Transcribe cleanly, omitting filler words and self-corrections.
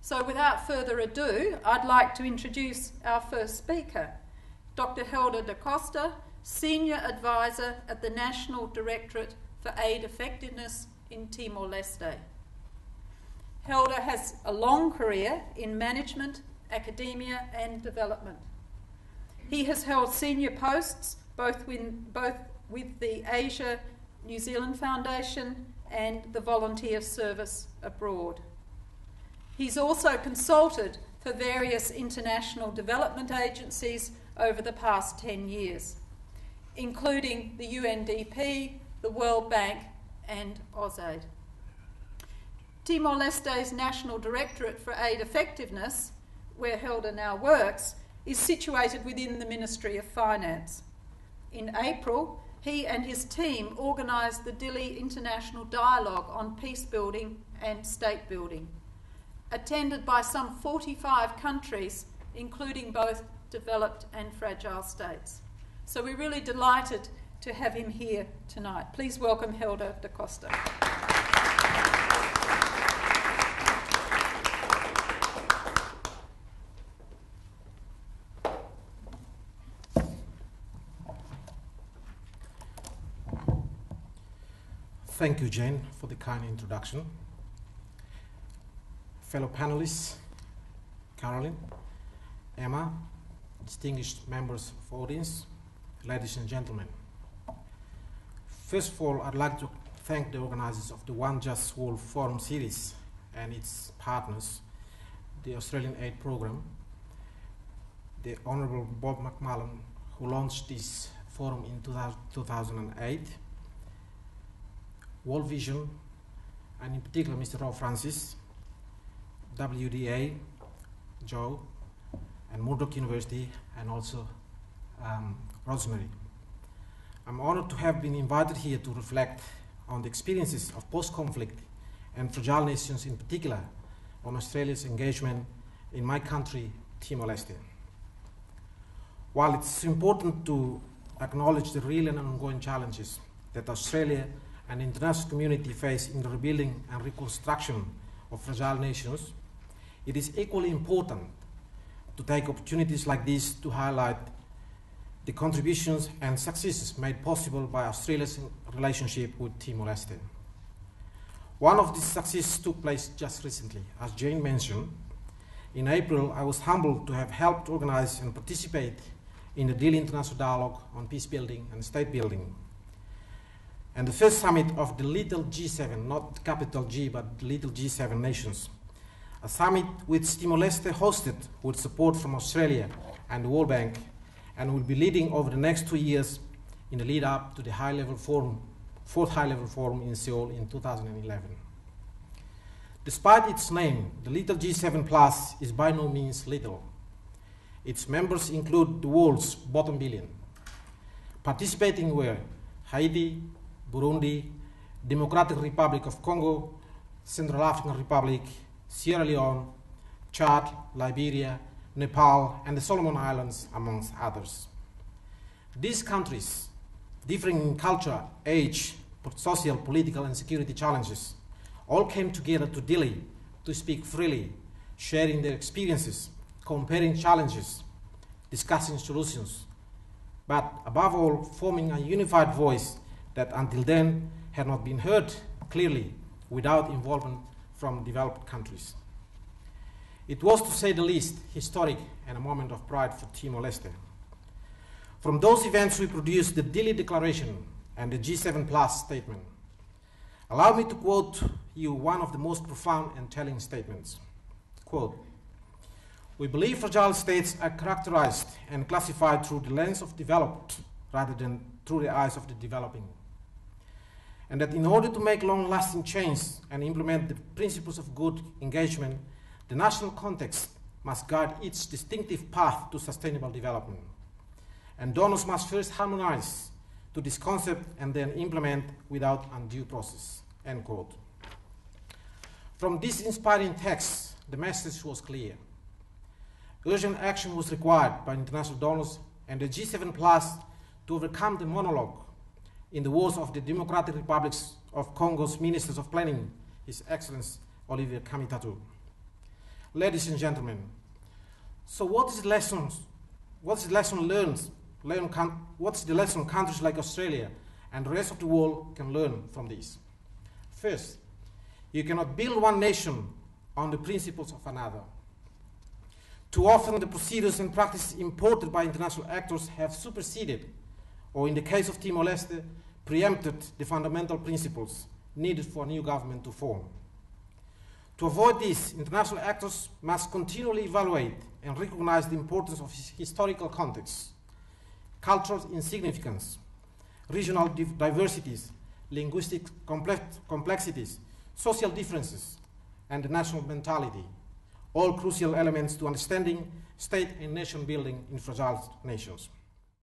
So without further ado, I'd like to introduce our first speaker, Dr. Helder da Costa, Senior Advisor at the National Directorate for Aid Effectiveness in Timor-Leste. Helder has a long career in management, academia and development. He has held senior posts both with the Asia New Zealand Foundation and the Volunteer Service abroad. He's also consulted for various international development agencies over the past 10 years, including the UNDP, the World Bank and AusAid. Timor-Leste's National Directorate for Aid Effectiveness, where Helder now works, is situated within the Ministry of Finance. In April, he and his team organised the Dili International Dialogue on Peace Building and State Building, attended by some 45 countries, including both developed and fragile states. So we're really delighted to have him here tonight. Please welcome Helder da Costa. Thank you, Jane, for the kind introduction. Fellow panelists, Caroline, Emma, distinguished members of the audience, ladies and gentlemen. First of all, I'd like to thank the organizers of the One Just World Forum series and its partners, the Australian Aid Programme, the Honourable Bob McMullen, who launched this forum in 2008, World Vision, and in particular Mr. Rob Francis, WDA, Joe, and Murdoch University, and also Rosemary. I'm honored to have been invited here to reflect on the experiences of post-conflict and fragile nations in particular on Australia's engagement in my country, Timor-Leste. While it's important to acknowledge the real and ongoing challenges that Australia and the international community face in the rebuilding and reconstruction of fragile nations, it is equally important to take opportunities like this to highlight the contributions and successes made possible by Australia's relationship with Timor-Leste. One of these successes took place just recently. As Jane mentioned, in April, I was humbled to have helped organize and participate in the Dili International Dialogue on Peace Building and State Building, and the first summit of the Little G7, not capital G, but the Little G7 nations, a summit which Timor-Leste hosted with support from Australia and the World Bank, and will be leading over the next 2 years in the lead up to the fourth high-level forum in Seoul in 2011. Despite its name, the Little G7 Plus is by no means little. Its members include the world's bottom billion. Participating were Haiti, Burundi, Democratic Republic of Congo, Central African Republic, Sierra Leone, Chad, Liberia, Nepal, and the Solomon Islands, amongst others. These countries, differing in culture, age, social, political, and security challenges, all came together to Dili to speak freely, sharing their experiences, comparing challenges, discussing solutions, but above all, forming a unified voice that until then had not been heard clearly without involvement from developed countries. It was, to say the least, historic and a moment of pride for Timor-Leste. From those events, we produced the Dili Declaration and the G7 Plus statement. Allow me to quote you one of the most profound and telling statements. Quote, "We believe fragile states are characterized and classified through the lens of developed rather than through the eyes of the developing. And that in order to make long-lasting change and implement the principles of good engagement, the national context must guide its distinctive path to sustainable development. And donors must first harmonize to this concept and then implement without undue process." End quote. From this inspiring text, the message was clear. Urgent action was required by international donors and the G7 Plus to overcome the monologue, in the words of the Democratic Republic of Congo's Ministers of Planning, His Excellency Olivier Kamitatu. Ladies and gentlemen, so what is the lesson learned? What's the lesson countries like Australia and the rest of the world can learn from this? First, you cannot build one nation on the principles of another. Too often the procedures and practices imported by international actors have superseded, or in the case of Timor-Leste, preempted the fundamental principles needed for a new government to form. To avoid this, international actors must continually evaluate and recognize the importance of historical context, cultural insignificance, regional diversities, linguistic complexities, social differences, and the national mentality, all crucial elements to understanding state and nation building in fragile nations.